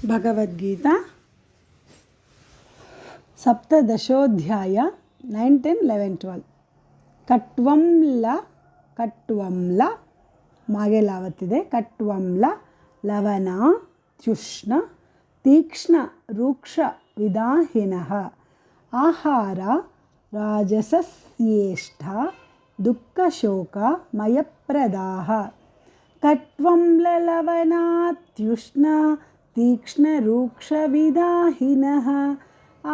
भगवद्गीता सप्तदशोऽध्याय 9, 10, 11, 12 कट्वंल मागेलावत्तिदे कट्वंल लवण त्युष्ण तीक्ष्ण रूक्ष विदाहिनः आहार राजसस्येष्टा दुःखशोक मयप्रदाः कट्वंललवणात्युष्ण तीक्ष्णरूक्षविदाहिनः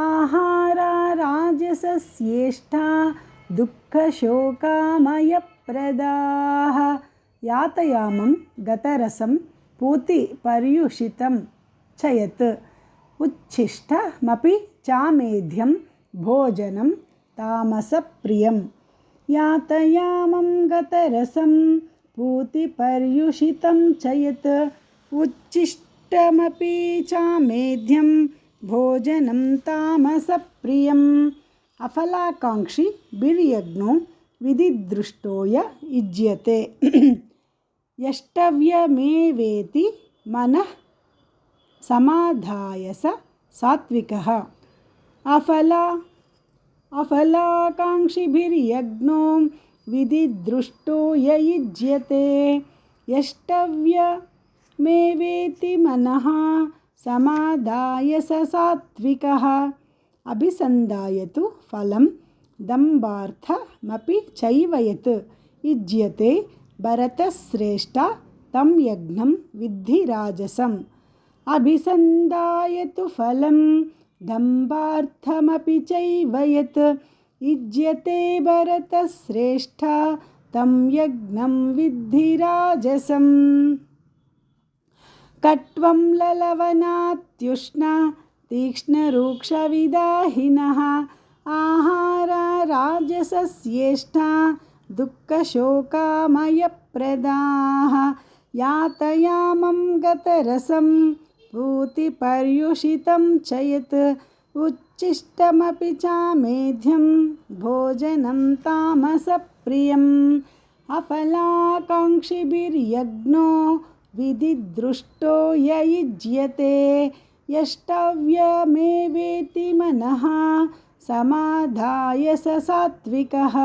आहारा राजसस्येष्टा दुःखशोकामयप्रदाः यातयामं गतरसं पूतिपर्युषितं च यत् उच्छिष्टमपि चामेध्यं भोजनं तामसप्रियं यातयामं गतरसं पूतिपर्युषितं च यत् उच्छिष्टमपि चामेध्यं भोजनं तामसप्रियम् अफलाकाङ्क्षी बिर्यज्ञो विधिदृष्टो य युज्यते यष्टव्यमेवेति मनः समाधाय स सात्विकः अफलाकाङ्क्षिभिर्यज्ञो विधिदृष्टो य युज्यते यष्टव्यमेवेति मनः समाधाय स सात्विकः अभिसन्धायतु फलं दम्भार्थमपि चैव यत् युज्यते भरतश्रेष्ठ तं यज्ञं विद्धि राजसम् अभिसन्धायतु फलं दम्भार्थमपि चैव यत् युज्यते भरतश्रेष्ठ तं यज्ञं विद्धि राजसम् कट्वंललवणात्युष्ण तीक्ष्णरूक्षविदाहिनः आहार राजसस्येष्टा दुःखशोकामयप्रदाः यातयामं गतरसं पूतिपर्युषितं च यत् उच्छिष्टमपि चामेध्यं भोजनं तामसप्रियम् अफलाकाङ्क्षिभिर्यज्ञो विधिदृष्टो य युज्यते यष्टव्यमेवेति मनः समाधाय स सात्विकः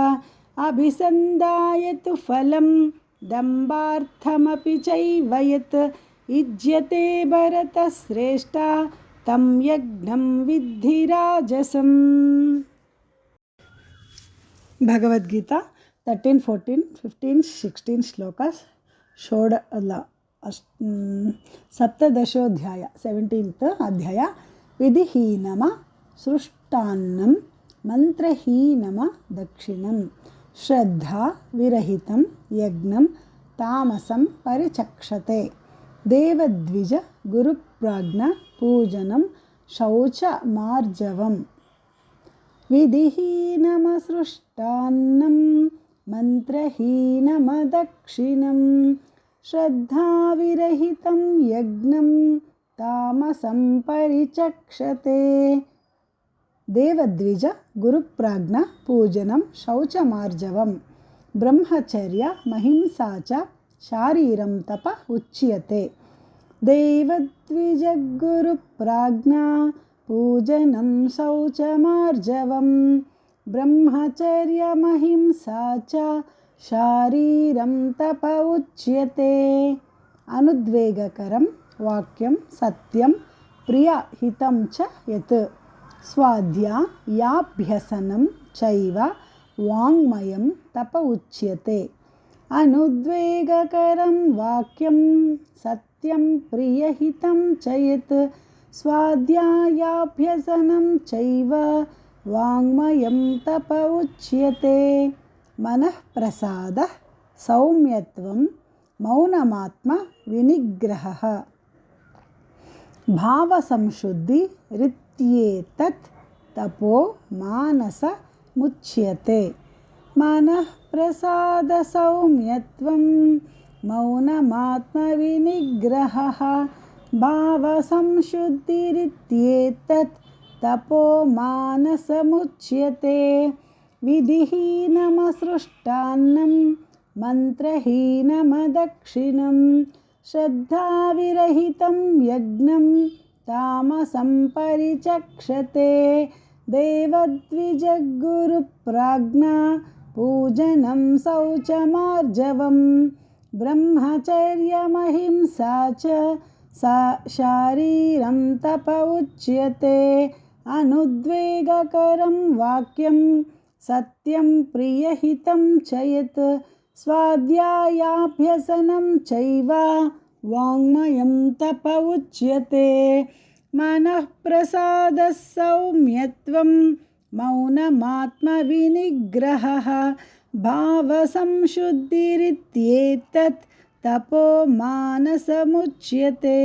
अभिसन्धायतु फलं दम्भार्थमपि चैव यत् युज्यते भरतश्रेष्ठ तं यज्ञं विद्धि राजसम् भगवद्गीता 13, 14, 15, 16 श्लोकास् सप्तदशोऽध्याय 17th अध्याय विधिहीनम सृष्टान्नं मन्त्रहीनम दक्षिणं श्रद्धा विरहितं यज्ञं तामसं परिचक्षते देवद्विज गुरुप्राज्ञ पूजनं शौचमार्जवम् विधिहीनमसृष्टान्नं मन्त्रहीनमदक्षिणं श्रद्धाविरहितं यज्ञं तामसं परिचक्षते देवद्विज गुरुप्राज्ञ पूजनं शौचमार्जवं ब्रह्मचर्य महिंसा च शारीरं तप उच्यते देवद्विज गुरुप्राज्ञ पूजनं शौचमार्जवं ब्रह्मचर्य महिंसा च शारीरं तप उच्यते अनुद्वेगकरं वाक्यं सत्यं प्रियहितं च यत् स्वाध्यायाभ्यसनं चैव वाङ्मयं तप उच्यते अनुद्वेगकरं वाक्यं सत्यं प्रियहितं च यत् स्वाध्यायाभ्यसनं चैव वाङ्मयं तप उच्यते मनःप्रसादः सौम्यत्वं मौनमात्म विनिग्रहः भावसंशुद्धिरित्येतत् तपो मानसमुच्यते मनःप्रसादसौम्यत्वं मौनमात्मविनिग्रहः भावसंशुद्धिरित्येतत् तपो मानसमुच्यते विधिहीनमसृष्टान्नं मन्त्रहीनमदक्षिणं श्रद्धाविरहितं यज्ञं तामसं परिचक्षते। देवद्विजगुरुप्राज्ञा पूजनं शौचमार्जवम् ब्रह्मचर्यमहिंसा च शारीरं तप उच्यते। अनुद्वेगकरं वाक्यं सत्यं प्रियहितं च यत् स्वाध्यायाभ्यसनं चैव वाङ्मयं तप उच्यते। मनःप्रसादः सौम्यत्वं मौनमात्मविनिग्रहः भावसंशुद्धिरित्येतत् तपो मानसमुच्यते।